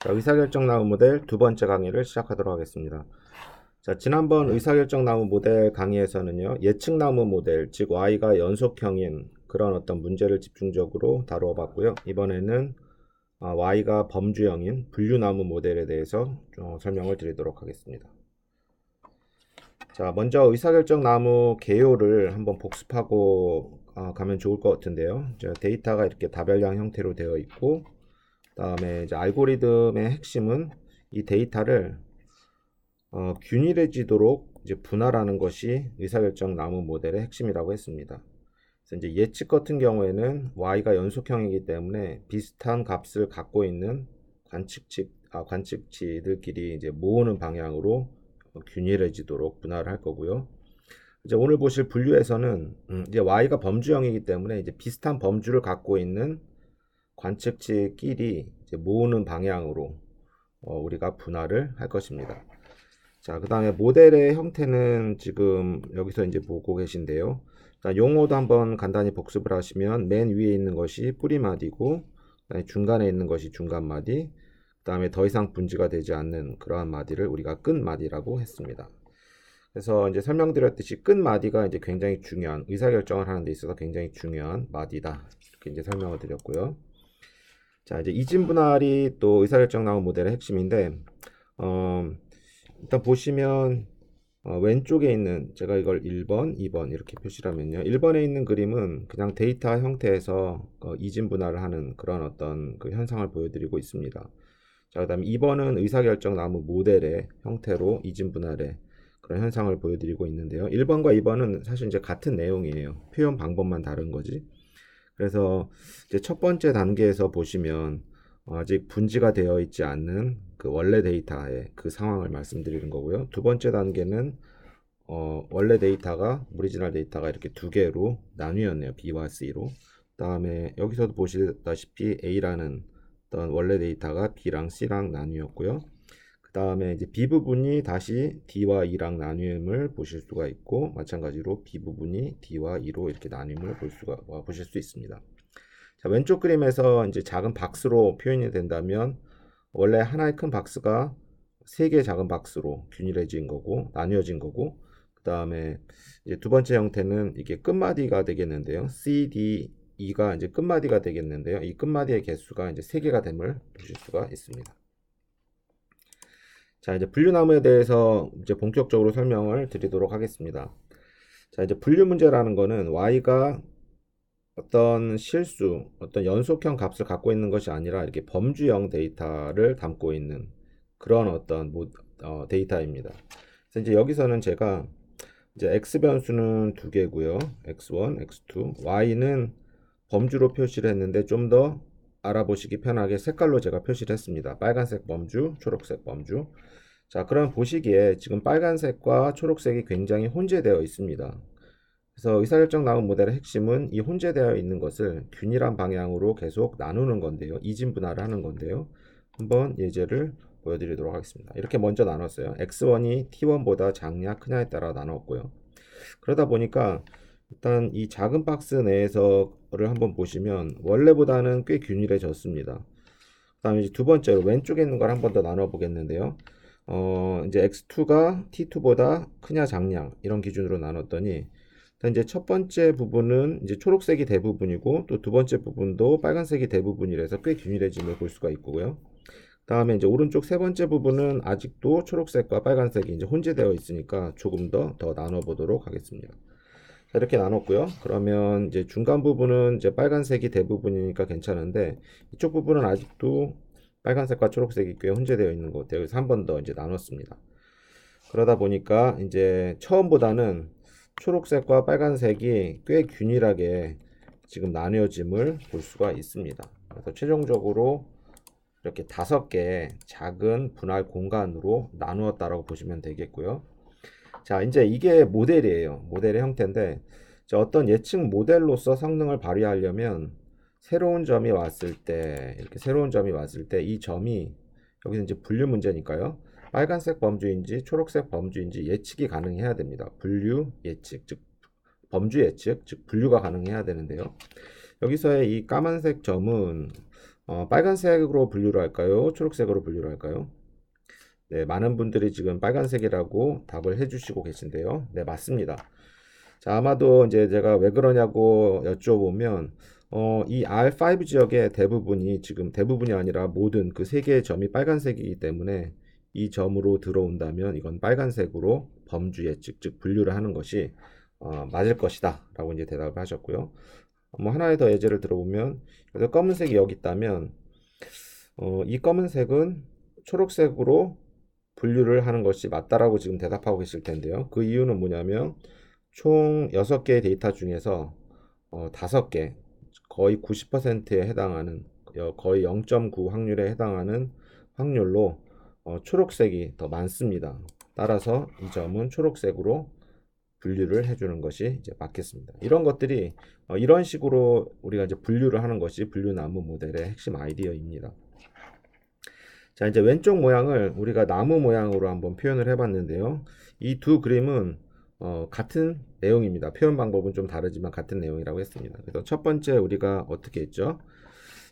자, 의사결정 나무 모델 두 번째 강의를 시작하도록 하겠습니다. 자, 지난번 의사결정 나무 모델 강의에서는요, 예측 나무 모델, 즉 Y가 연속형인 그런 어떤 문제를 집중적으로 다루어 봤고요. 이번에는 Y가 범주형인 분류나무 모델에 대해서 설명을 드리도록 하겠습니다. 자, 먼저 의사결정 나무 개요를 한번 복습하고 가면 좋을 것 같은데요. 데이터가 이렇게 다별량 형태로 되어 있고, 그다음에 이제 알고리즘의 핵심은 이 데이터를 균일해지도록 이제 분할하는 것이 의사결정 나무 모델의 핵심이라고 했습니다. 그래서 이제 예측 같은 경우에는 y가 연속형이기 때문에 비슷한 값을 갖고 있는 관측치들끼리 이제 모으는 방향으로 균일해지도록 분할을 할 거고요. 이제 오늘 보실 분류에서는 이제 y가 범주형이기 때문에 이제 비슷한 범주를 갖고 있는 관측치끼리 이제 모으는 방향으로 우리가 분할을 할 것입니다. 자, 그 다음에 모델의 형태는 지금 여기서 이제 보고 계신데요. 자, 용어도 한번 간단히 복습을 하시면 맨 위에 있는 것이 뿌리마디고, 중간에 있는 것이 중간마디, 그 다음에 더 이상 분지가 되지 않는 그러한 마디를 우리가 끝마디라고 했습니다. 그래서 이제 설명드렸듯이 끝마디가 이제 굉장히 중요한, 의사결정을 하는 데 있어서 굉장히 중요한 마디다. 이렇게 이제 설명을 드렸고요. 자, 이제 이진 분할이 또 의사결정 나무 모델의 핵심인데, 일단 보시면 왼쪽에 있는, 제가 이걸 1번, 2번 이렇게 표시를 하면요. 1번에 있는 그림은 그냥 데이터 형태에서 이진 분할을 하는 그런 어떤 그 현상을 보여드리고 있습니다. 자, 그 다음에 2번은 의사결정 나무 모델의 형태로 이진 분할의 그런 현상을 보여드리고 있는데요. 1번과 2번은 사실 이제 같은 내용이에요. 표현 방법만 다른 거지. 그래서 이제 첫 번째 단계에서 보시면 아직 분지가 되어 있지 않는 그 원래 데이터의 그 상황을 말씀드리는 거고요. 두 번째 단계는 원래 데이터가 오리지널 데이터가 이렇게 두 개로 나뉘었네요. B와 C로. 그다음에 여기서도 보시다시피 A라는 어떤 원래 데이터가 B랑 C랑 나뉘었고요. 그 다음에 이제 B 부분이 다시 D와 E랑 나뉘음을 보실 수가 있고, 마찬가지로 B 부분이 D와 E로 이렇게 나뉘음을 보실 수 있습니다. 자, 왼쪽 그림에서 이제 작은 박스로 표현이 된다면 원래 하나의 큰 박스가 세 개의 작은 박스로 균일해진 거고 나뉘어진 거고, 그 다음에 이제 두 번째 형태는 이게 끝마디가 되겠는데요. C, D, E가 이제 끝마디가 되겠는데요. 이 끝마디의 개수가 이제 세 개가 됨을 보실 수가 있습니다. 자, 이제 분류나무에 대해서 이제 본격적으로 설명을 드리도록 하겠습니다. 자, 이제 분류 문제라는 거는 y가 어떤 실수, 어떤 연속형 값을 갖고 있는 것이 아니라 이렇게 범주형 데이터를 담고 있는 그런 어떤 데이터입니다. 그래서 이제 여기서는 제가 이제 x 변수는 두 개고요. x1, x2, y는 범주로 표시를 했는데 좀 더 알아보시기 편하게 색깔로 제가 표시를 했습니다. 빨간색 범주, 초록색 범주. 자, 그럼 보시기에 지금 빨간색과 초록색이 굉장히 혼재되어 있습니다. 그래서 의사결정 나온 모델의 핵심은 이 혼재되어 있는 것을 균일한 방향으로 계속 나누는 건데요. 이진 분할을 하는 건데요. 한번 예제를 보여드리도록 하겠습니다. 이렇게 먼저 나눴어요. x1이 t1보다 작냐 크냐에 따라 나눴고요. 그러다 보니까 일단 이 작은 박스 내에서를 한번 보시면 원래보다는 꽤 균일해졌습니다. 그다음에 이제 두 번째로 왼쪽에 있는 걸 한 번 더 나눠 보겠는데요. 이제 x2가 t2보다 크냐 작냐 이런 기준으로 나눴더니 이제 첫 번째 부분은 이제 초록색이 대부분이고 또 두 번째 부분도 빨간색이 대부분이라서 꽤 균일해짐을 볼 수가 있고요. 다음에 이제 오른쪽 세 번째 부분은 아직도 초록색과 빨간색이 이제 혼재되어 있으니까 조금 더 나눠 보도록 하겠습니다. 자, 이렇게 나눴고요. 그러면 이제 중간 부분은 이제 빨간색이 대부분이니까 괜찮은데 이쪽 부분은 아직도 빨간색과 초록색이 꽤 혼재되어 있는 것 같아요. 그래서 한 번 더 이제 나눴습니다. 그러다 보니까 이제 처음보다는 초록색과 빨간색이 꽤 균일하게 지금 나뉘어짐을 볼 수가 있습니다. 그래서 최종적으로 이렇게 5개 작은 분할 공간으로 나누었다라고 보시면 되겠고요. 자, 이제 이게 모델이에요. 모델의 형태인데, 어떤 예측 모델로서 성능을 발휘하려면 새로운 점이 왔을 때, 이렇게 새로운 점이 왔을 때 이 점이 여기서 이제 분류 문제니까요. 빨간색 범주인지 초록색 범주인지 예측이 가능해야 됩니다. 분류 예측, 즉 범주 예측, 즉 분류가 가능해야 되는데요. 여기서의 이 까만색 점은 빨간색으로 분류를 할까요? 초록색으로 분류를 할까요? 네, 많은 분들이 지금 빨간색이라고 답을 해주시고 계신데요. 네, 맞습니다. 자, 아마도 이제 제가 왜 그러냐고 여쭤보면, 이 R5 지역의 대부분이 지금 대부분이 아니라 모든 그 세 개의 점이 빨간색이기 때문에 이 점으로 들어온다면 이건 빨간색으로 범주 예측, 즉 분류를 하는 것이 맞을 것이다 라고 이제 대답을 하셨고요. 뭐 하나의 더 예제를 들어보면, 그래서 검은색이 여기 있다면, 이 검은색은 초록색으로 분류를 하는 것이 맞다라고 지금 대답하고 계실 텐데요. 그 이유는 뭐냐면 총 6개의 데이터 중에서 5개, 거의 90%에 해당하는 거의 0.9 확률에 해당하는 확률로 초록색이 더 많습니다. 따라서 이 점은 초록색으로 분류를 해주는 것이 이제 맞겠습니다. 이런 것들이 이런 식으로 우리가 이제 분류를 하는 것이 분류나무 모델의 핵심 아이디어입니다. 자, 이제 왼쪽 모양을 우리가 나무 모양으로 한번 표현을 해봤는데요. 이 두 그림은 같은 내용입니다. 표현 방법은 좀 다르지만 같은 내용이라고 했습니다. 그래서 첫 번째 우리가 어떻게 했죠?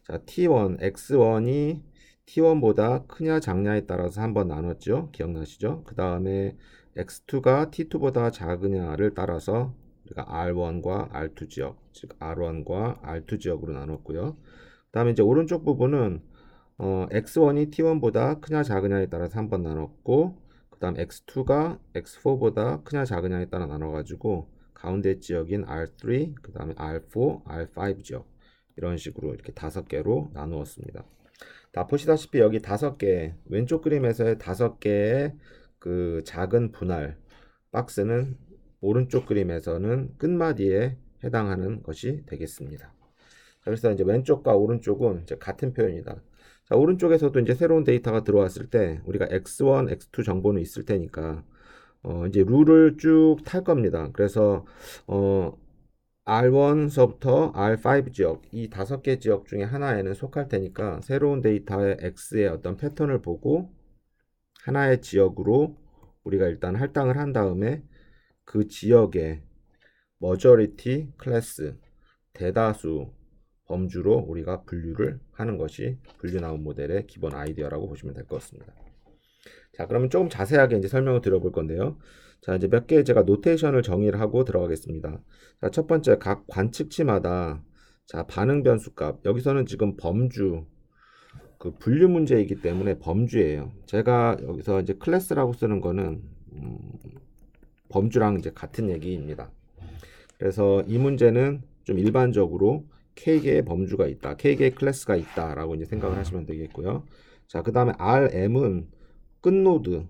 자, T1, X1이 T1보다 크냐 작냐에 따라서 한번 나눴죠. 기억나시죠? 그 다음에 X2가 T2보다 작으냐를 따라서 우리가 R1과 R2 지역, 즉 R1과 R2 지역으로 나눴고요. 그 다음에 이제 오른쪽 부분은 X1이 T1보다 크냐 작으냐에 따라서 한번 나눴고, 그 다음 X2가 X4보다 크냐 작으냐에 따라 나눠가지고 가운데 지역인 R3, 그 다음에 R4, R5 지역 이런 식으로 이렇게 5개로 나누었습니다. 다 보시다시피 여기 5개, 왼쪽 그림에서의 5개의 그 작은 분할 박스는 오른쪽 그림에서는 끝마디에 해당하는 것이 되겠습니다. 그래서 이제 왼쪽과 오른쪽은 이제 같은 표현이다. 자, 오른쪽에서도 이제 새로운 데이터가 들어왔을 때 우리가 X1, X2 정보는 있을 테니까 이제 룰을 쭉 탈 겁니다. 그래서 R1서부터 R5 지역, 이 5개 지역 중에 하나에는 속할 테니까 새로운 데이터의 X의 어떤 패턴을 보고 하나의 지역으로 우리가 일단 할당을 한 다음에 그 지역의 majority 클래스, 대다수 범주로 우리가 분류를 하는 것이 분류나무 모델의 기본 아이디어라고 보시면 될 것 같습니다. 자, 그러면 조금 자세하게 이제 설명을 드려볼 건데요. 자, 이제 몇 개 제가 노테이션을 정의를 하고 들어가겠습니다. 자, 첫 번째 각 관측치마다 자, 반응 변수 값. 여기서는 지금 범주 그 분류 문제이기 때문에 범주예요. 제가 여기서 이제 클래스라고 쓰는 거는 범주랑 이제 같은 얘기입니다. 그래서 이 문제는 좀 일반적으로 K개의 범주가 있다, K개의 클래스가 있다라고 이제 생각을 하시면 되겠고요. 자, 그 다음에 RM은 끝노드,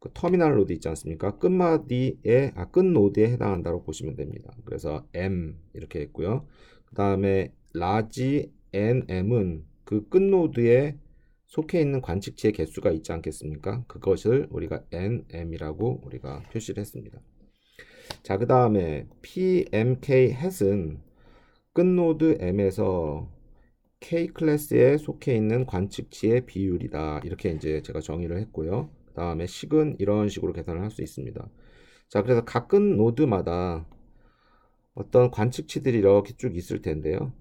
그 터미널 노드 있지 않습니까? 끝마디에, 끝노드에 해당한다고 보시면 됩니다. 그래서 M 이렇게 했고요. 그 다음에 라지 NM은 그 끝노드에 속해 있는 관측치의 개수가 있지 않겠습니까? 그것을 우리가 NM이라고 우리가 표시를 했습니다. 자, 그 다음에 PMK 햇은 끝노드 M에서 K 클래스에 속해 있는 관측치의 비율이다. 이렇게 이제 제가 정의를 했고요. 그 다음에 식은 이런 식으로 계산을 할 수 있습니다. 자, 그래서 각 끝노드마다 어떤 관측치들이 이렇게 쭉 있을 텐데요.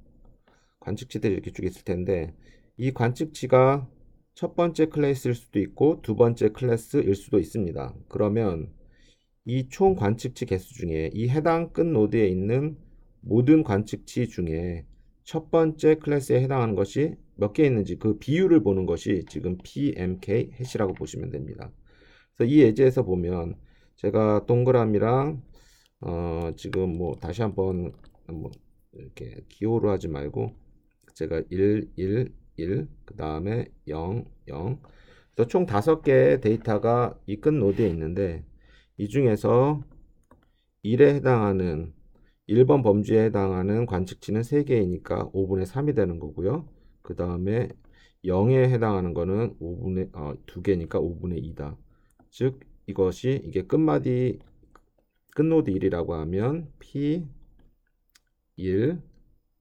관측치들이 이렇게 쭉 있을 텐데 이 관측치가 첫 번째 클래스일 수도 있고 두 번째 클래스일 수도 있습니다. 그러면 이 총 관측치 개수 중에 이 해당 끝 노드에 있는 모든 관측치 중에 첫 번째 클래스에 해당하는 것이 몇 개 있는지 그 비율을 보는 것이 지금 PMK 해시라고 보시면 됩니다. 그래서 이 예제에서 보면 제가 동그라미랑 지금 뭐 다시 한번 이렇게 기호로 하지 말고 제가 1, 1, 1, 그 다음에 0, 0. 그래서 총 5개의 데이터가 이 끝 노드에 있는데 이 중에서 1에 해당하는 1번 범주에 해당하는 관측치는 3개이니까 5분의 3이 되는 거고요. 그 다음에 0에 해당하는 거는 2개니까 5분의 2다. 즉 이것이 이게 끝마디 끝노드 1이라고 하면 P1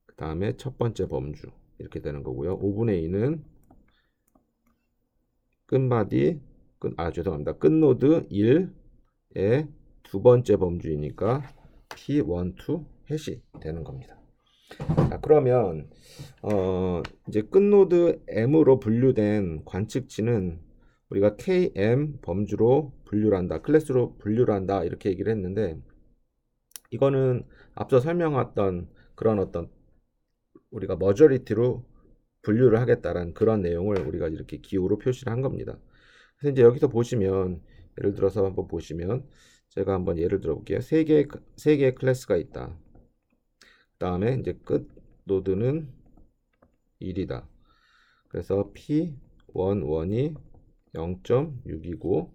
그 다음에 첫 번째 범주 이렇게 되는 거고요. 5분의 2는 끝마디 죄송합니다. 끝노드 1의 두 번째 범주이니까 P12 해시 되는 겁니다. 자, 그러면 이제 끝노드 M으로 분류된 관측치는 우리가 KM 범주로 분류를 한다, 클래스로 분류를 한다 이렇게 얘기를 했는데, 이거는 앞서 설명했던 그런 어떤 우리가 머저리티로 분류를 하겠다라는 그런 내용을 우리가 이렇게 기호로 표시를 한 겁니다. 그래서 이제 여기서 보시면 예를 들어서 한번 보시면 제가 한번 예를 들어 볼게요. 세 개의 클래스가 있다. 그다음에 이제 끝 노드는 1이다. 그래서 P11이 0.6이고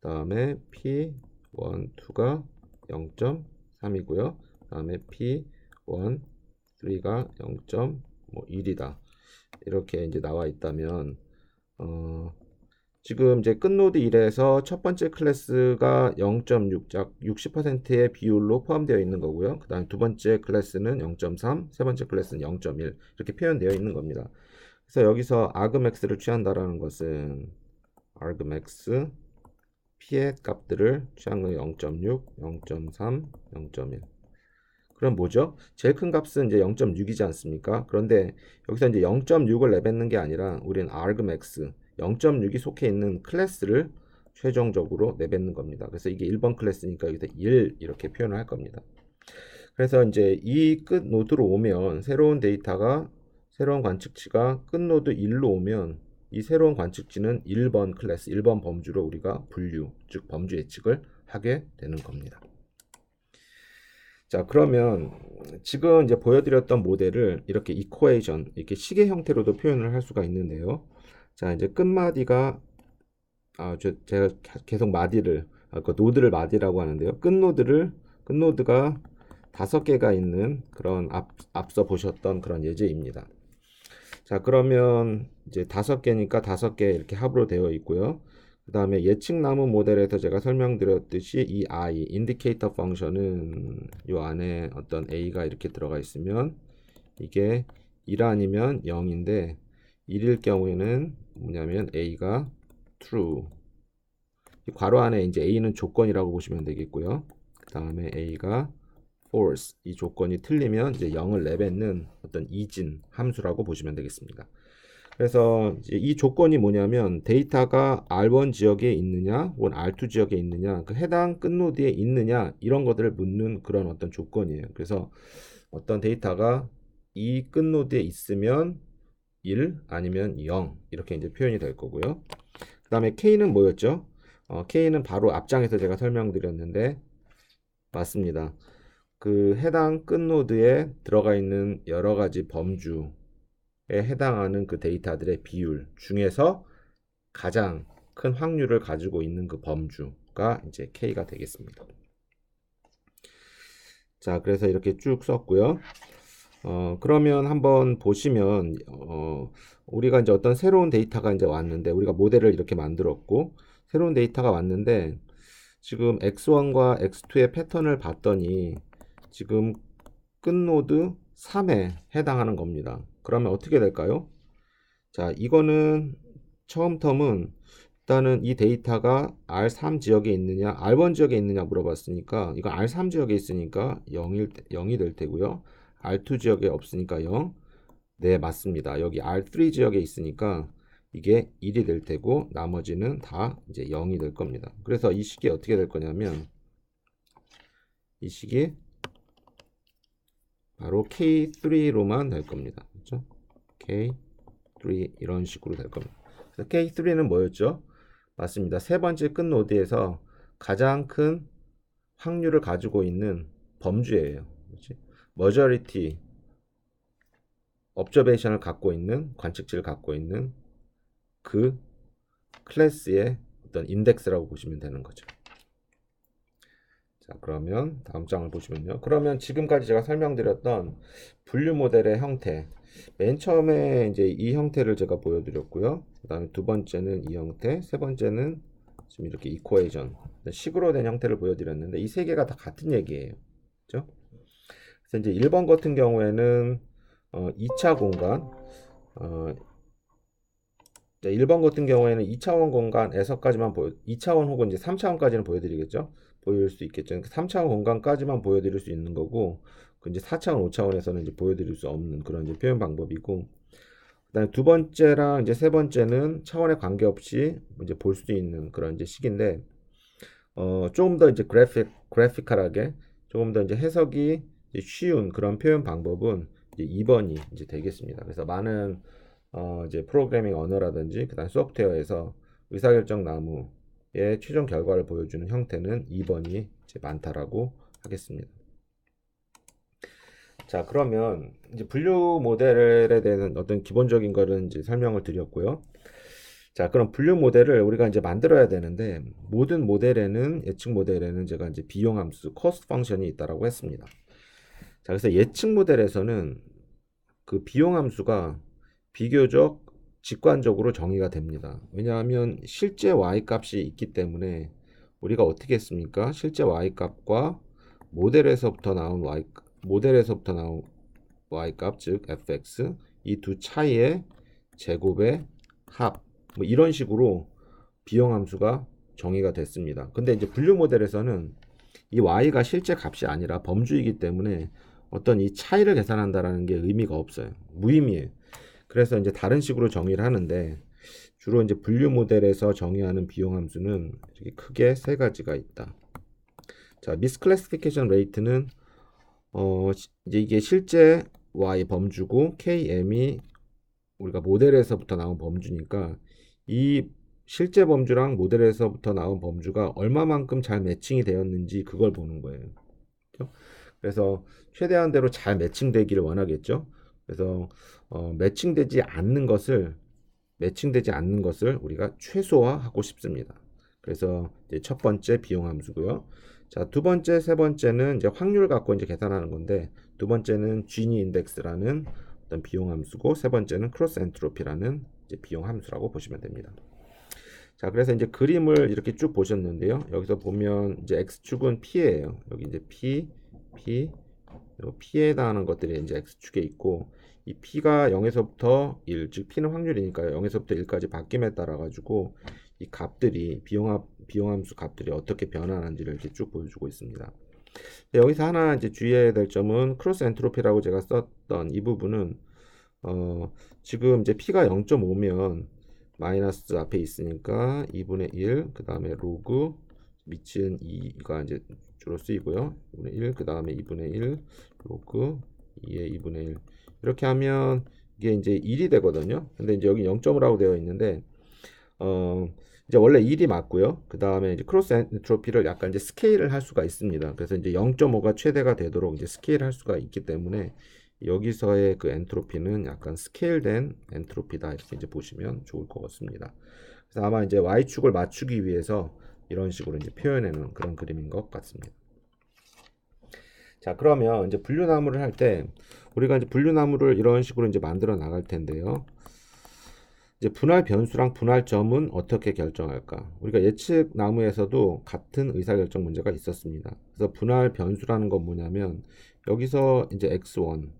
그다음에 P12가 0.3이고요. 그다음에 P13가 0.1이다. 이렇게 이제 나와 있다면 지금 이제 끝노드 1에서 첫 번째 클래스가 0.6, 약 60%의 비율로 포함되어 있는 거고요. 그 다음에 두 번째 클래스는 0.3, 세 번째 클래스는 0.1 이렇게 표현되어 있는 겁니다. 그래서 여기서 argmax를 취한다라는 것은 argmax p의 값들을 취한 거 0.6, 0.3, 0.1. 그럼 뭐죠? 제일 큰 값은 이제 0.6이지 않습니까? 그런데 여기서 이제 0.6을 내뱉는 게 아니라 우리는 argmax 0.6이 속해 있는 클래스를 최종적으로 내뱉는 겁니다. 그래서 이게 1번 클래스니까 여기서 1 이렇게 표현을 할 겁니다. 그래서 이제 이 끝 노드로 오면 새로운 관측치가 끝 노드 1로 오면 이 새로운 관측치는 1번 클래스, 1번 범주로 우리가 분류, 즉 범주 예측을 하게 되는 겁니다. 자, 그러면 지금 이제 보여드렸던 모델을 이렇게 이퀘이션, 이렇게 시계 형태로도 표현을 할 수가 있는데요. 자, 이제 끝마디가 제가 계속 마디를 그 노드를 마디라고 하는데요. 끝노드가 5개가 있는 그런 앞서 보셨던 그런 예제입니다. 자, 그러면 이제 5개니까 5개 이렇게 합으로 되어 있고요. 그 다음에 예측나무 모델에서 제가 설명드렸듯이 이 I, 인디케이터 펑션은 이 안에 어떤 A가 이렇게 들어가 있으면 이게 1 아니면 0인데 1일 경우에는 뭐냐면 A가 true. 이 괄호 안에 이제 A는 조건이라고 보시면 되겠고요. 그 다음에 A가 false. 이 조건이 틀리면 이제 0을 내뱉는 어떤 이진 함수라고 보시면 되겠습니다. 그래서 이 조건이 뭐냐면 데이터가 R1 지역에 있느냐 혹은 R2 지역에 있느냐 그 해당 끝노드에 있느냐 이런 것들을 묻는 그런 어떤 조건이에요. 그래서 어떤 데이터가 이 끝노드에 있으면 1 아니면 0 이렇게 이제 표현이 될 거고요. 그 다음에 K는 뭐였죠? K는 바로 앞장에서 제가 설명드렸는데 맞습니다. 그 해당 끝노드에 들어가 있는 여러 가지 범주에 해당하는 그 데이터들의 비율 중에서 가장 큰 확률을 가지고 있는 그 범주가 이제 K가 되겠습니다. 자, 그래서 이렇게 쭉 썼고요. 그러면 한번 보시면 우리가 이제 어떤 새로운 데이터가 이제 왔는데 우리가 모델을 이렇게 만들었고 새로운 데이터가 왔는데 지금 x1과 x2의 패턴을 봤더니 지금 끝노드 3에 해당하는 겁니다. 그러면 어떻게 될까요? 자, 이거는 처음 텀은 일단은 이 데이터가 R3 지역에 있느냐, R1 지역에 있느냐 물어봤으니까 이거 R3 지역에 있으니까 0이 될 테고요. R2 지역에 없으니까 0. 네, 맞습니다. 여기 R3 지역에 있으니까 이게 1이 될 테고 나머지는 다 이제 0이 될 겁니다. 그래서 이 식이 어떻게 될 거냐면 이 식이 바로 K3로만 될 겁니다. 그렇죠? K3 이런 식으로 될 겁니다. 그래서 K3는 뭐였죠? 맞습니다. 세 번째 끝 노드에서 가장 큰 확률을 가지고 있는 범주예요. 그렇지? 머저리티 observation을 갖고 있는 관측치를 갖고 있는 그 클래스의 어떤 인덱스라고 보시면 되는 거죠. 자, 그러면 다음 장을 보시면요. 그러면 지금까지 제가 설명드렸던 분류 모델의 형태, 맨 처음에 이제 이 형태를 제가 보여드렸고요. 그 다음에 두 번째는 이 형태, 세 번째는 지금 이렇게 이퀘이션, 식으로 된 형태를 보여드렸는데 이 세 개가 다 같은 얘기예요. 그렇죠? 그래서 이제 1번 같은 경우에는 2차 공간, 1번 같은 경우에는 2차원 공간에서까지만 2차원 혹은 이제 3차원까지는 보여드리겠죠. 보일 수 있겠죠. 3차원 공간까지만 보여드릴 수 있는 거고, 그 이제 4차원, 5차원에서는 이제 보여드릴 수 없는 그런 이제 표현 방법이고, 그다음에 두 번째랑 이제 세 번째는 차원에 관계없이 이제 볼 수 있는 그런 이제 식인데, 조금 더 이제 그래피컬하게 조금 더 이제 해석이 이제 쉬운 그런 표현 방법은 이제 2번이 이제 되겠습니다. 그래서 많은 이제 프로그래밍 언어라든지 그다음 소프트웨어에서 의사결정 나무의 최종 결과를 보여주는 형태는 2번이 이제 많다라고 하겠습니다. 자, 그러면 이제 분류 모델에 대한 어떤 기본적인 거는 이제 설명을 드렸고요. 자, 그럼 분류 모델을 우리가 이제 만들어야 되는데, 모든 모델에는, 예측 모델에는 제가 이제 비용 함수, cost 펑션이 있다라고 했습니다. 자, 그래서 예측 모델에서는 그 비용 함수가 비교적 직관적으로 정의가 됩니다. 왜냐하면 실제 y 값이 있기 때문에 우리가 어떻게 했습니까? 실제 y 값과 모델에서부터 나온 y 값, 즉 fx, 이 두 차이의 제곱의 합, 뭐 이런 식으로 비용 함수가 정의가 됐습니다. 근데 이제 분류 모델에서는 이 y가 실제 값이 아니라 범주이기 때문에 어떤 이 차이를 계산한다라는 게 의미가 없어요. 무의미해요. 그래서 이제 다른 식으로 정의를 하는데, 주로 이제 분류 모델에서 정의하는 비용 함수는 이렇게 크게 세 가지가 있다. 자, 미스클래시피케이션 레이트는 이제 이게 실제 y 범주고 km이 우리가 모델에서부터 나온 범주니까, 이 실제 범주랑 모델에서부터 나온 범주가 얼마만큼 잘 매칭이 되었는지 그걸 보는 거예요. 그렇죠? 그래서 최대한대로 잘 매칭되기를 원하겠죠. 그래서 매칭되지 않는 것을 우리가 최소화하고 싶습니다. 그래서 이제 첫 번째 비용 함수고요. 자, 두 번째, 세 번째는 이제 확률 갖고 이제 계산하는 건데, 두 번째는 지니 인덱스라는 어떤 비용 함수고, 세 번째는 크로스 엔트로피라는 이제 비용 함수라고 보시면 됩니다. 자, 그래서 이제 그림을 이렇게 쭉 보셨는데요. 여기서 보면 이제 x축은 p예요. 여기 이제 p, p에 해당하는 것들이 이제 x축에 있고, 이 p가 0에서부터 1, 즉 p는 확률이니까요. 0에서부터 1까지 바뀜에 따라 가지고 이 값들이 비용함수 값들이 어떻게 변화하는지를 이렇게 쭉 보여주고 있습니다. 여기서 하나 이제 주의해야 될 점은 크로스 엔트로피라고 제가 썼던 이 부분은 지금 이제 p가 0.5면 마이너스 앞에 있으니까 2분의 1, 그 다음에 로그 미친 2가 이제 주로 쓰이고요. 2분의 1, 그 다음에 2분의 1, 로그 2의 2분의 1. 이렇게 하면 이게 이제 1이 되거든요. 근데 이제 여기 0.5라고 되어 있는데, 이제 원래 1이 맞고요. 그 다음에 이제 크로스 엔트로피를 약간 이제 스케일을 할 수가 있습니다. 그래서 이제 0.5가 최대가 되도록 이제 스케일을 할 수가 있기 때문에, 여기서의 그 엔트로피는 약간 스케일된 엔트로피다, 이렇게 이제 보시면 좋을 것 같습니다. 그래서 아마 이제 y축을 맞추기 위해서 이런 식으로 이제 표현하는 그런 그림인 것 같습니다. 자, 그러면 이제 분류나무를 할 때 우리가 이제 분류나무를 이런 식으로 이제 만들어 나갈 텐데요. 이제 분할 변수랑 분할점은 어떻게 결정할까? 우리가 예측 나무에서도 같은 의사결정 문제가 있었습니다. 그래서 분할 변수라는 건 뭐냐면, 여기서 이제 x1,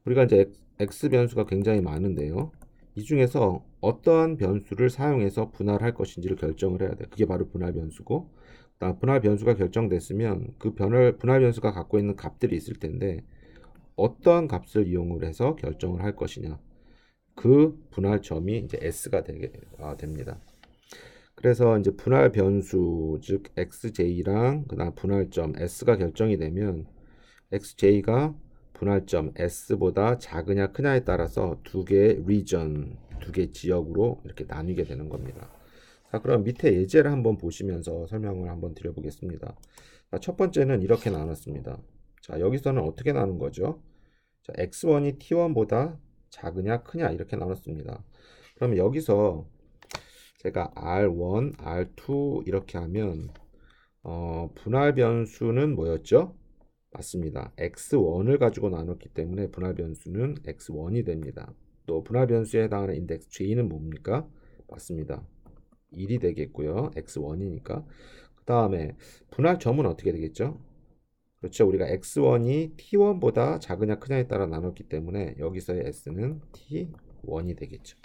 우리가 이제 x 변수가 굉장히 많은데요. 이 중에서 어떠한 변수를 사용해서 분할할 것인지를 결정을 해야 돼요. 그게 바로 분할 변수고, 분할 변수가 결정됐으면 그 분할 변수가 갖고 있는 값들이 있을 텐데, 어떠한 값을 이용을 해서 결정을 할 것이냐, 그 분할점이 이제 s가 됩니다. 그래서 이제 분할 변수, 즉 xj랑 그다음 분할점 s가 결정이 되면, xj가 분할점 s보다 작으냐 크냐에 따라서 두 개의 region, 두 개의 지역으로 이렇게 나뉘게 되는 겁니다. 자, 그럼 밑에 예제를 한번 보시면서 설명을 한번 드려보겠습니다. 자, 첫 번째는 이렇게 나눴습니다. 자, 여기서는 어떻게 나눈 거죠? 자, x1이 t1보다 작으냐 크냐 이렇게 나눴습니다. 그러면 여기서 제가 r1, r2 이렇게 하면 분할 변수는 뭐였죠? 맞습니다. x1을 가지고 나눴기 때문에 분할 변수는 x1이 됩니다. 또 분할 변수에 해당하는 인덱스 j는 뭡니까? 맞습니다. 1이 되겠고요. x1이니까. 그 다음에 분할점은 어떻게 되겠죠? 그렇죠. 우리가 x1이 t1보다 작으냐 크냐에 따라 나눴기 때문에 여기서의 s는 t1이 되겠죠.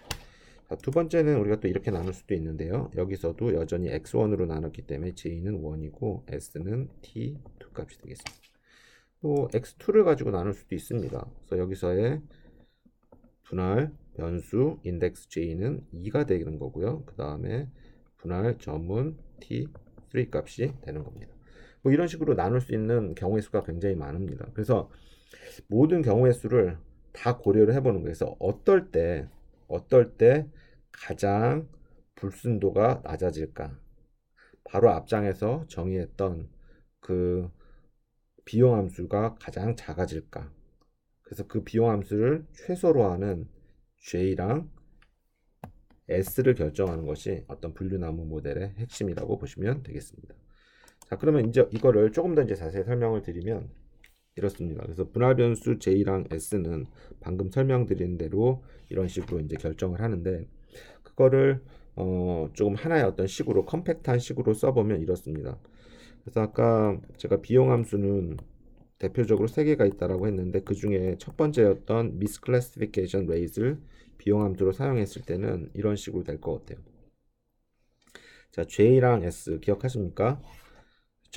자, 두 번째는 우리가 또 이렇게 나눌 수도 있는데요. 여기서도 여전히 x1으로 나눴기 때문에 j는 1이고 s는 t2 값이 되겠습니다. 또 x2를 가지고 나눌 수도 있습니다. 그래서 여기서의 분할 변수 인덱스 j는 2가 되는 거고요. 그 다음에 분할 점은 t3 값이 되는 겁니다. 뭐 이런 식으로 나눌 수 있는 경우의 수가 굉장히 많습니다. 그래서 모든 경우의 수를 다 고려를 해보는 거예요. 그래서 어떨 때 가장 불순도가 낮아질까? 바로 앞장에서 정의했던 그 비용 함수가 가장 작아질까? 그래서 그 비용 함수를 최소로 하는 J랑 S를 결정하는 것이 어떤 분류나무 모델의 핵심이라고 보시면 되겠습니다. 자, 그러면 이제 이거를 조금 더 이제 자세히 설명을 드리면 이렇습니다. 그래서 분할 변수 J랑 S는 방금 설명드린 대로 이런 식으로 이제 결정을 하는데 그거를 조금 하나의 어떤 식으로 컴팩트한 식으로 써보면 이렇습니다. 그래서 아까 제가 비용 함수는 대표적으로 3개가 있다라고 했는데 그 중에 첫 번째였던 misclassification rate를 비용 함수로 사용했을 때는 이런 식으로 될 것 같아요. 자, J랑 S 기억하십니까?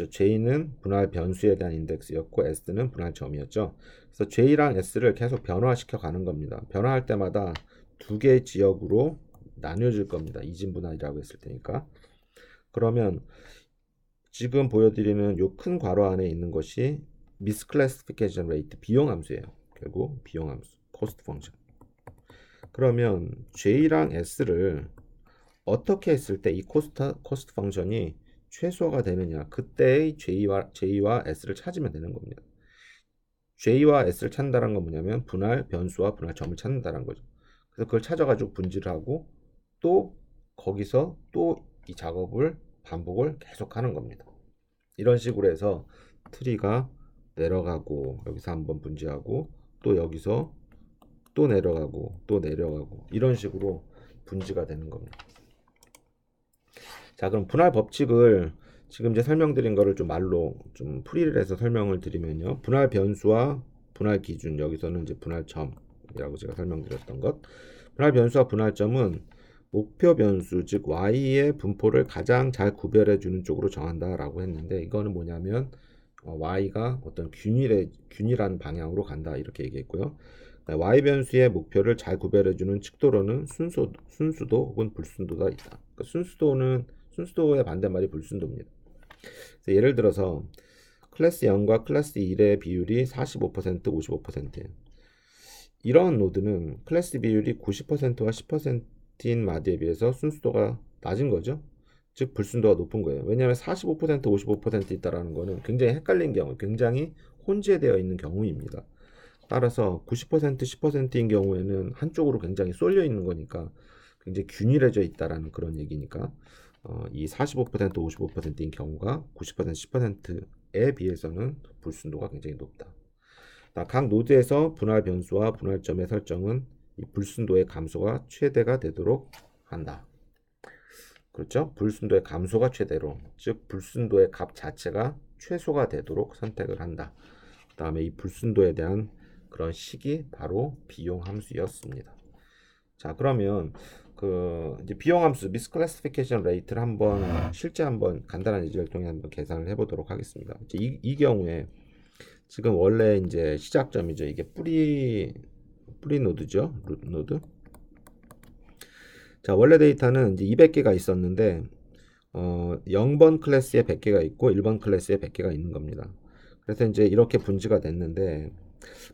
J는 분할 변수에 대한 인덱스였고 S는 분할 점이었죠. 그래서 J랑 S를 계속 변화시켜 가는 겁니다. 변화할 때마다 두 개의 지역으로 나뉘어질 겁니다. 이진분할이라고 했을 테니까. 그러면 지금 보여드리는 요 큰 괄호 안에 있는 것이 misclassification rate 비용 함수예요. 결국 비용 함수, cost function. 그러면 J랑 S를 어떻게 했을 때 이 코스트 펑션이 최소화가 되느냐, 그때의 J와 S를 찾으면 되는 겁니다. J와 S를 찾는다는 건 뭐냐면 분할 변수와 분할 점을 찾는다는 거죠. 그래서 그걸 찾아가지고 분질을 하고 또 거기서 또 이 작업을 반복을 계속하는 겁니다. 이런 식으로 해서 트리가 내려가고 여기서 한번 분지하고 또 여기서 또 내려가고 또 내려가고 이런 식으로 분지가 되는 겁니다. 자, 그럼 분할 법칙을 지금 이제 설명드린 거를 좀 말로 좀 풀이를 해서 설명을 드리면요. 분할 변수와 분할 기준, 여기서는 이제 분할 점이라고 제가 설명드렸던 것. 분할 변수와 분할 점은 목표 변수, 즉 y의 분포를 가장 잘 구별해 주는 쪽으로 정한다라고 했는데 이거는 뭐냐면 y가 어떤 균일한 방향으로 간다 이렇게 얘기했고요. y 변수의 목표를 잘 구별해 주는 칙도로는 순수도 혹은 불순도가 있다. 그러니까 순수도의 반대말이 불순도입니다. 예를 들어서 클래스 0과 클래스 1의 비율이 45%, 55%예요. 이런 노드는 클래스 비율이 90%와 10%인 마디에 비해서 순수도가 낮은 거죠. 즉 불순도가 높은 거예요. 왜냐하면 45%, 55% 있다라는 거는 굉장히 헷갈린 경우, 굉장히 혼재되어 있는 경우입니다. 따라서 90%, 10%인 경우에는 한쪽으로 굉장히 쏠려 있는 거니까 굉장히 균일해져 있다라는 그런 얘기니까 이 45%, 55%인 경우가 90%, 10%에 비해서는 불순도가 굉장히 높다. 각 노드에서 분할 변수와 분할점의 설정은 이 불순도의 감소가 최대가 되도록 한다. 그렇죠? 불순도의 감소가 최대로, 즉 불순도의 값 자체가 최소가 되도록 선택을 한다. 그 다음에 이 불순도에 대한 그런 식이 바로 비용 함수였습니다. 자, 그러면 그 이제 비용 함수 misclassification rate를 실제 한번 간단한 예제를 통해 한번 계산을 해보도록 하겠습니다. 이 경우에 지금 원래 이제 시작점이죠. 이게 뿌리 노드죠. 루트 노드. 자, 원래 데이터는 이제 200개가 있었는데 0번 클래스에 100개가 있고 1번 클래스에 100개가 있는 겁니다. 그래서 이제 이렇게 분지가 됐는데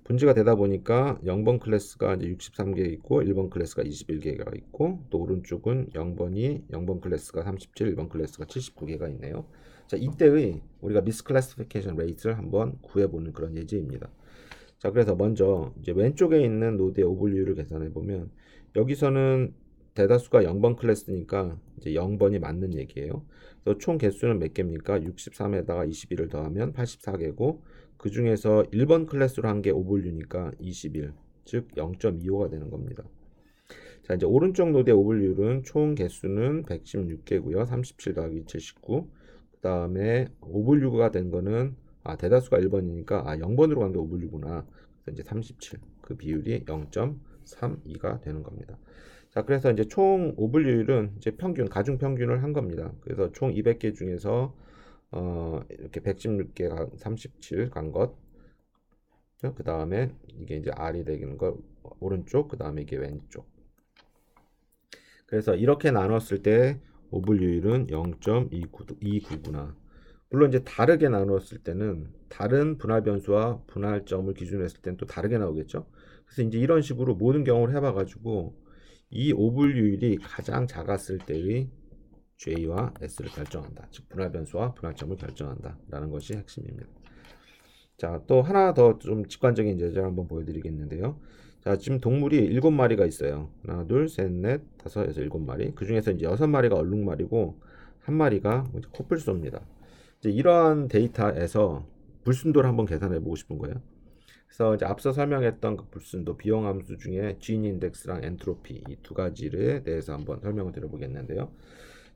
분지가 되다 보니까 0번 클래스가 이제 63개 있고 1번 클래스가 21개가 있고 또 오른쪽은 0번 클래스가 37, 1번 클래스가 79개가 있네요. 자, 이때의 우리가 misclassification rate를 한번 구해보는 그런 예제입니다. 자, 그래서 먼저 이제 왼쪽에 있는 노드의 오분류를 계산해 보면 여기서는 대다수가 0번 클래스니까 이제 0번이 맞는 얘기예요. 그래서 총 개수는 몇 개입니까? 63에다가 21을 더하면 84개고 그 중에서 1번 클래스로 한 게 오분류니까 21, 즉 0.25가 되는 겁니다. 자, 이제 오른쪽 노드의 오분류는 총 개수는 116개고요. 37 더하기 79. 그 다음에 오분류가 된 거는 대다수가 1번이니까 0번으로 간 게 오분류구나. 그래서 이제 37. 그 비율이 0.32가 되는 겁니다. 자, 그래서 이제 총 오분류율은 이제 평균, 가중 평균을 한 겁니다. 그래서 총 200개 중에서 이렇게 116개가 37 간 것. 그 다음에 이게 이제 R이 되는 거 오른쪽, 그 다음에 이게 왼쪽. 그래서 이렇게 나눴을 때 오분류율은 0.299구나. 물론 이제 다르게 나눴을 때는 다른 분할 변수와 분할점을 기준으로 했을 때는 또 다르게 나오겠죠. 그래서 이제 이런 식으로 모든 경우를 해봐가지고 이 오분류율이 가장 작았을 때의 J와 S를 결정한다. 즉 분할 변수와 분할점을 결정한다. 라는 것이 핵심입니다. 자, 또 하나 더 좀 직관적인 예제를 한번 보여드리겠는데요. 자, 지금 동물이 7마리가 있어요. 하나, 둘, 셋, 넷, 다섯, 여섯, 7마리. 그 중에서 이제 6마리가 얼룩말이고 한 마리가 코뿔소입니다. 이제 이러한 데이터에서 불순도를 한번 계산해 보고 싶은 거예요. 그래서 이제 앞서 설명했던 그 불순도 비용 함수 중에 Gini 인덱스랑 엔트로피 이 두 가지에 대해서 한번 설명을 드려보겠는데요.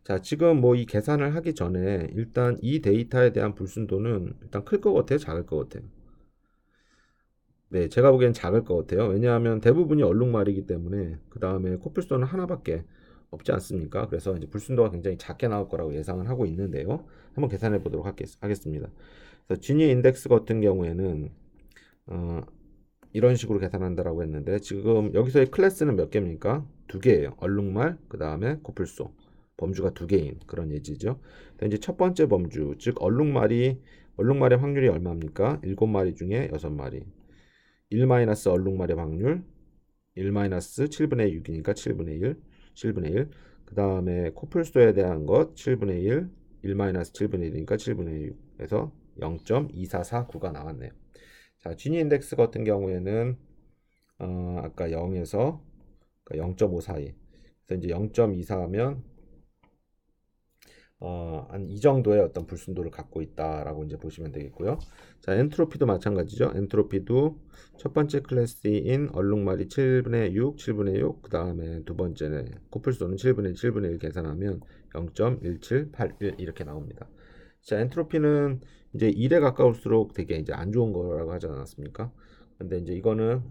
자, 지금 뭐 이 계산을 하기 전에 일단 이 데이터에 대한 불순도는 일단 클 것 같아요, 작을 것 같아요. 네, 제가 보기엔 작을 것 같아요. 왜냐하면 대부분이 얼룩말이기 때문에 그 다음에 코뿔소는 하나밖에 없지 않습니까? 그래서 이제 불순도가 굉장히 작게 나올 거라고 예상을 하고 있는데요. 한번 계산해 보도록 하겠습니다. 그래서 지니 인덱스 같은 경우에는 어, 이런 식으로 계산한다라고 했는데 지금 여기서의 클래스는 몇 개입니까? 두 개예요. 얼룩말, 그 다음에 코뿔소. 범주가 두 개인 그런 예지죠. 이제 첫 번째 범주, 즉 얼룩말의 확률이 얼마입니까? 7마리 중에 6마리. 1 마이너스 얼룩말의 확률 1 마이너스 7분의 6이니까 7분의 1, 7분의 1. 그 다음에 코뿔소에 대한 것 7분의 1, 1 마이너스 7분의 1이니까 7분의 6에서 0.2449가 나왔네요. 자, 지니 인덱스 같은 경우에는 아까 0에서 0.5 사이. 그래서 이제 0.24하면 한 이 정도의 어떤 불순도를 갖고 있다라고 이제 보시면 되겠고요. 자, 엔트로피도 마찬가지죠. 엔트로피도 첫 번째 클래스인 얼룩말이 7분의 6, 7분의 6, 그 다음에 두 번째는 코뿔소는 7분의 7분의 1 계산하면 0.1781 이렇게 나옵니다. 자, 엔트로피는 이제 1에 가까울수록 되게 이제 안 좋은 거라고 하지 않았습니까? 근데 이제 이거는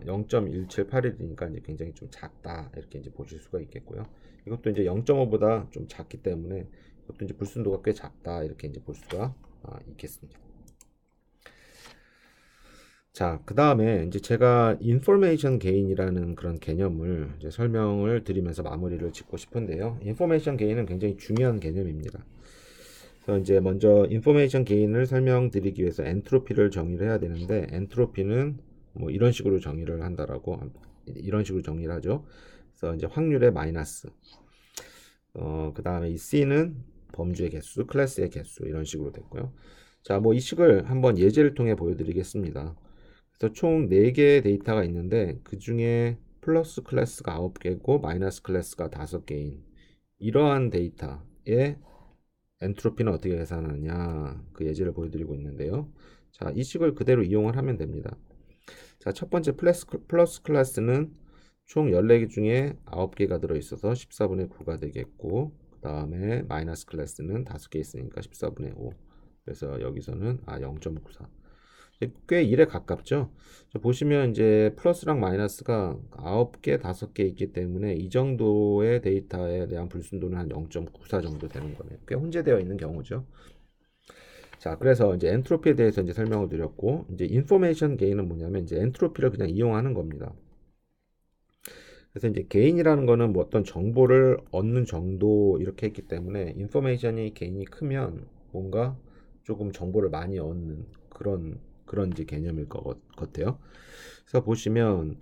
0.1781이니까 이제 굉장히 좀 작다 이렇게 이제 보실 수가 있겠고요. 이것도 이제 0.5보다 좀 작기 때문에 이것도 이제 불순도가 꽤 작다 이렇게 이제 볼 수가 있겠습니다. 자, 그 다음에 이제 제가 인포메이션 게인이라는 그런 개념을 이제 설명을 드리면서 마무리를 짓고 싶은데요. 인포메이션 게인은 굉장히 중요한 개념입니다. 그래서 이제 먼저 인포메이션 게인을 설명드리기 위해서 엔트로피를 정의를 해야 되는데 엔트로피는 뭐 이런 식으로 정의를 한다라고 이런 식으로 정의를 하죠. 그래서 이제 확률의 마이너스. 그 다음에 이 C는 범주의 개수, 클래스의 개수 이런 식으로 됐고요. 자, 뭐 이 식을 한번 예제를 통해 보여드리겠습니다. 그래서 총 4개의 데이터가 있는데 그 중에 플러스 클래스가 9개고 마이너스 클래스가 5개인 이러한 데이터의 엔트로피는 어떻게 계산하느냐 그 예제를 보여드리고 있는데요. 자, 이 식을 그대로 이용을 하면 됩니다. 자, 첫 번째 플러스 클래스는 총 14개 중에 9개가 들어있어서 14분의 9가 되겠고 그 다음에 마이너스 클래스는 5개 있으니까 14분의 5 그래서 여기서는 0.94 꽤 1에 가깝죠. 보시면 이제 플러스랑 마이너스가 9개, 5개 있기 때문에 이 정도의 데이터에 대한 불순도는 한 0.94 정도 되는 거네요. 꽤 혼재되어 있는 경우죠. 자, 그래서 이제 엔트로피에 대해서 이제 설명을 드렸고, 이제 인포메이션 게인은 뭐냐면 이제 엔트로피를 그냥 이용하는 겁니다. 그래서 이제 게인이라는 거는 뭐 어떤 정보를 얻는 정도 이렇게 했기 때문에 인포메이션이 게인이 크면 뭔가 조금 정보를 많이 얻는 그런 이제 개념일 것 같아요. 그래서 보시면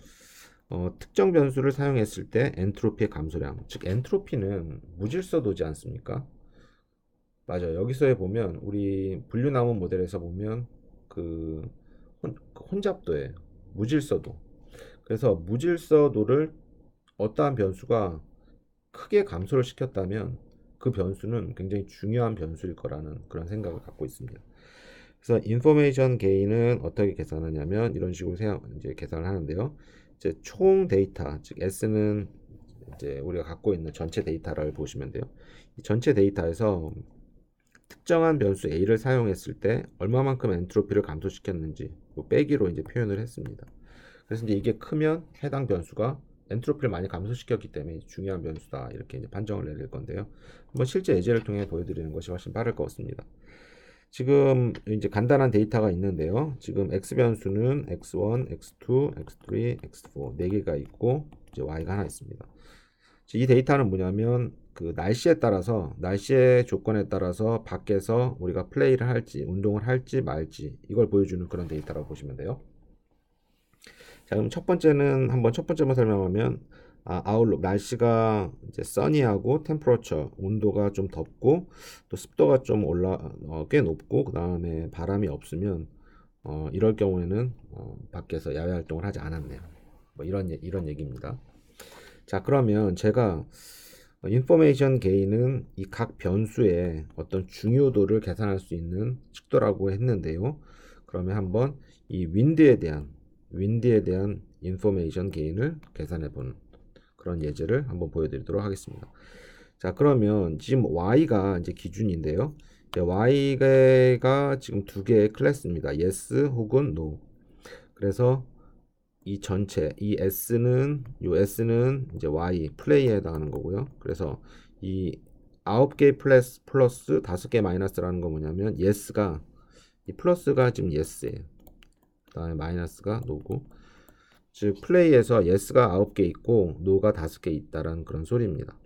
특정 변수를 사용했을 때 엔트로피의 감소량, 즉 엔트로피는 무질서도지 않습니까? 맞아요. 여기서 보면 우리 분류나무 모델에서 보면 그 혼잡도예요. 무질서도. 그래서 무질서도를 어떠한 변수가 크게 감소를 시켰다면 그 변수는 굉장히 중요한 변수일 거라는 그런 생각을 갖고 있습니다. 그래서 인포메이션 게인은 어떻게 계산하냐면 이런 식으로 이제 계산을 하는데요. 이제 총 데이터, 즉 S는 이제 우리가 갖고 있는 전체 데이터를 보시면 돼요. 이 전체 데이터에서 특정한 변수 A를 사용했을 때 얼마만큼 엔트로피를 감소시켰는지 빼기로 이제 표현을 했습니다. 그래서 이제 이게 크면 해당 변수가 엔트로피를 많이 감소시켰기 때문에 중요한 변수다 이렇게 이제 판정을 내릴 건데요. 한번 실제 예제를 통해 보여드리는 것이 훨씬 빠를 것 같습니다. 지금 이제 간단한 데이터가 있는데요. 지금 x 변수는 x1, x2, x3, x4 네 개가 있고 이제 y가 하나 있습니다. 이 데이터는 뭐냐면 그 날씨에 따라서 날씨의 조건에 따라서 밖에서 우리가 플레이를 할지 운동을 할지 말지 이걸 보여주는 그런 데이터라고 보시면 돼요. 자, 그럼 첫 번째만 설명하면 아웃룩 날씨가 이제 써니하고 템퍼러처 온도가 좀 덥고 또 습도가 좀 꽤 높고 그 다음에 바람이 없으면 이럴 경우에는 밖에서 야외 활동을 하지 않았네요. 뭐 이런 얘기입니다. 자, 그러면 제가 인포메이션 게인은 이 각 변수의 어떤 중요도를 계산할 수 있는 척도라고 했는데요. 그러면 한번 이 윈드에 대한 인포메이션 게인을 계산해 보는 그런 예제를 한번 보여드리도록 하겠습니다. 자, 그러면 지금 y가 이제 기준인데요. y가 지금 두 개의 클래스입니다. yes 혹은 no. 그래서 이 전체 이 s는 이제 y 플레이에 해당하는 거고요. 그래서 이 9개 플러스 5개 마이너스라는 건 뭐냐면 yes가 이 플러스가 지금 yes예요. 그다음에 마이너스가 no고 즉 플레이에서 yes가 9개 있고 no가 5개 있다라는 그런 소리입니다.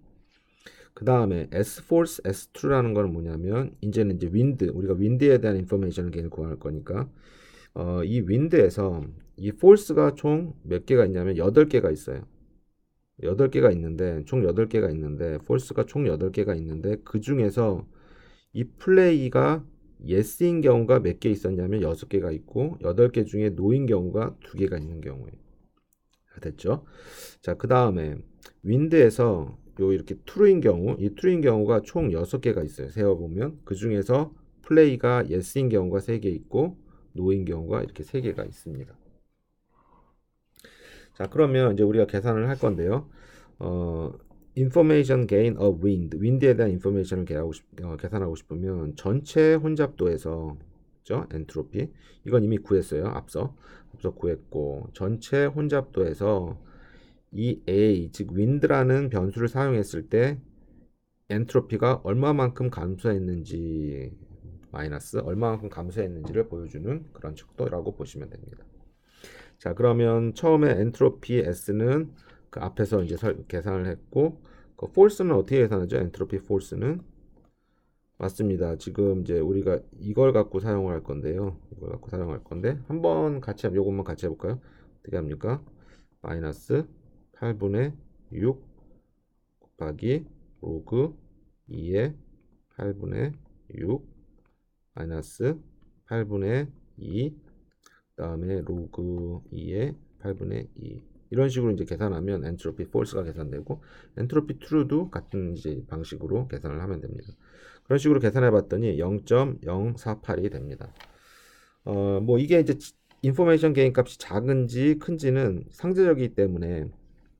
그 다음에 S-force, S2라는 건 뭐냐면 이제는 이제 우리가 윈드에 대한 인포메이션을 개인을 구할 거니까 이 윈드에서 이 force가 총 몇 개가 있냐면 8개가 있어요. 8개가 있는데 총 8개가 있는데 force가 총 8개가 있는데 그 중에서 이 플레이가 yes인 경우가 몇 개 있었냐면 6개가 있고 8개 중에 no인 경우가 2개가 있는 경우예요. 됐죠? 자, 그 다음에 윈드에서 이렇게 true인 경우가 총 6개가 있어요. 세어보면 그 중에서 플레이가 yes인 경우가 3개 있고 no인 경우가 이렇게 3개가 있습니다. 자, 그러면 이제 우리가 계산을 할 건데요. information gain of wind에 대한 인포메이션을 계산하고 싶으면 전체 혼잡도에서 그죠? 엔트로피 이건 이미 구했어요. 앞서 구했고 전체 혼잡도에서 이 A 즉 wind라는 변수를 사용했을 때 엔트로피가 얼마만큼 감소했는지 마이너스 얼마만큼 감소했는지를 보여주는 그런 척도라고 보시면 됩니다. 자, 그러면 처음에 엔트로피 S는 그 앞에서 이제 계산을 했고 그 force는 어떻게 계산하죠? 엔트로피 force는 맞습니다. 지금 이제 우리가 이걸 갖고 사용을 할 건데요. 한번 요것만 같이 해볼까요? 어떻게 합니까? 마이너스 8분의 6 곱하기 로그 2의 8분의 6 마이너스 8분의 2 그다음에 로그 2의 8분의 2 이런 식으로 이제 계산하면 엔트로피 force가 계산되고 엔트로피 true도 같은 이제 방식으로 계산을 하면 됩니다. 그런 식으로 계산해 봤더니 0.048이 됩니다. 뭐 이게 이제 인포메이션 게인 값이 작은지 큰지는 상대적이기 때문에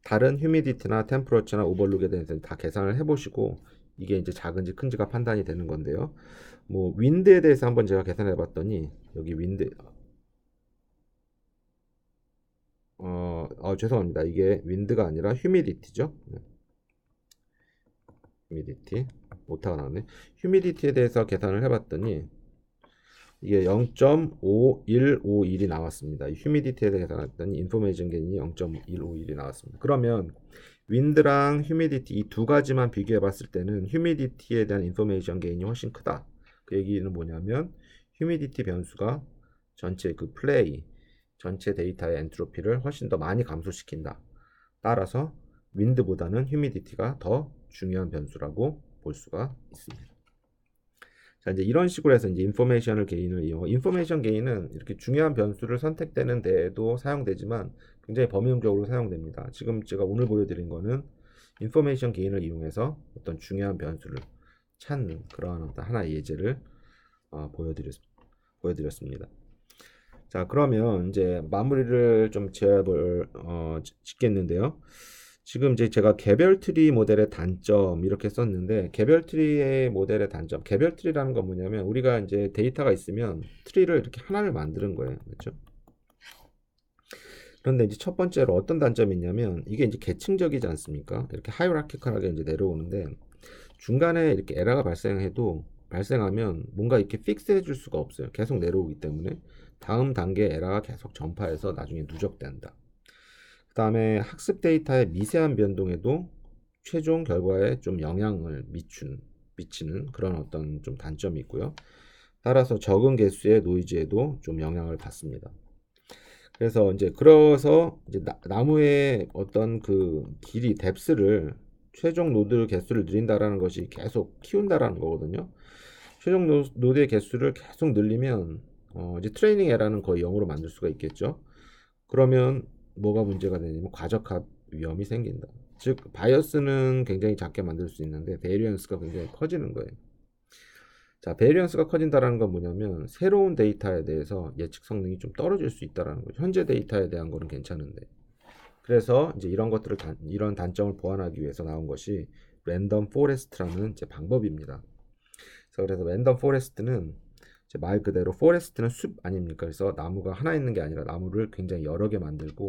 다른 휴미디티나 템퍼러처나 오버룩에 대해서 다 계산을 해보시고 이게 이제 작은지 큰지가 판단이 되는 건데요. 뭐 윈드에 대해서 한번 제가 계산해 봤더니 여기 윈드 죄송합니다. 이게 윈드가 아니라 휴미디티죠. 휴미디티 오타가 나왔네. 휴미디티에 대해서 계산을 해봤더니 이게 0.5151이 나왔습니다. 휴미디티에 대해서 계산했더니 인포메이션 게인이 0.151이 나왔습니다. 그러면 윈드랑 휴미디티 이 두 가지만 비교해 봤을 때는 휴미디티에 대한 인포메이션 게인이 훨씬 크다. 그 얘기는 뭐냐면 휴미디티 변수가 전체 전체 데이터의 엔트로피를 훨씬 더 많이 감소시킨다. 따라서 윈드보다는 휴미디티가 더 중요한 변수라고 볼 수가 있습니다. 자, 이제 이런 식으로 해서 이제 인포메이션 게인은 이렇게 중요한 변수를 선택되는 데에도 사용되지만 굉장히 범용적으로 사용됩니다. 지금 제가 오늘 보여드린 거는 인포메이션 게인을 이용해서 어떤 중요한 변수를 찾는 그러한 어떤 하나의 예제를 보여드렸습니다. 자, 그러면 이제 마무리를 좀 짓겠는데요. 지금 이제 제가 개별 트리 모델의 단점 이렇게 썼는데 개별 트리의 모델의 단점, 개별 트리라는 건 뭐냐면 우리가 이제 데이터가 있으면 트리를 이렇게 하나를 만드는 거예요. 그렇죠? 그런데 이제 첫 번째로 어떤 단점이 있냐면 이게 이제 계층적이지 않습니까? 이렇게 하이라키컬하게 이제 내려오는데 중간에 이렇게 에러가 발생하면 뭔가 이렇게 픽스해 줄 수가 없어요. 계속 내려오기 때문에 다음 단계 에러가 계속 전파해서 나중에 누적된다. 그 다음에 학습 데이터의 미세한 변동에도 최종 결과에 좀 영향을 미치는 그런 어떤 좀 단점이 있고요. 따라서 적은 개수의 노이즈에도 좀 영향을 받습니다. 그래서 이제 나무의 어떤 그 길이 뎁스를 최종 노드 개수를 늘린다라는 것이 계속 키운다라는 거거든요. 최종 노드의 개수를 계속 늘리면 이제 트레이닝 에러는 거의 0으로 만들 수가 있겠죠. 그러면 뭐가 문제가 되냐면 과적합 위험이 생긴다. 즉 바이어스는 굉장히 작게 만들 수 있는데 베리언스가 굉장히 커지는 거예요. 자, 베리언스가 커진다라는 건 뭐냐면 새로운 데이터에 대해서 예측 성능이 좀 떨어질 수 있다라는 거죠. 현재 데이터에 대한 거는 괜찮은데. 그래서 이제 이런 단점을 보완하기 위해서 나온 것이 랜덤 포레스트라는 이제 방법입니다. 그래서 랜덤 포레스트는 말 그대로 포레스트는 숲 아닙니까? 그래서 나무가 하나 있는 게 아니라 나무를 굉장히 여러 개 만들고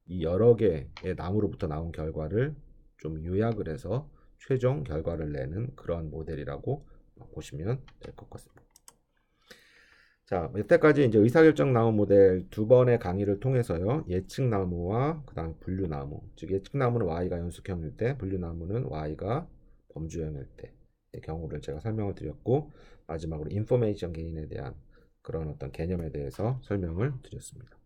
이 여러 개의 나무로부터 나온 결과를 좀 요약을 해서 최종 결과를 내는 그런 모델이라고 보시면 될 것 같습니다. 자, 여태까지 이제 의사결정 나무 모델 두 번의 강의를 통해서요. 예측나무와 그다음 분류나무, 즉 예측나무는 Y가 연속형일 때, 분류나무는 Y가 범주형일 때 경우를 제가 설명을 드렸고 마지막으로 인포메이션 게인에 대한 그런 어떤 개념에 대해서 설명을 드렸습니다.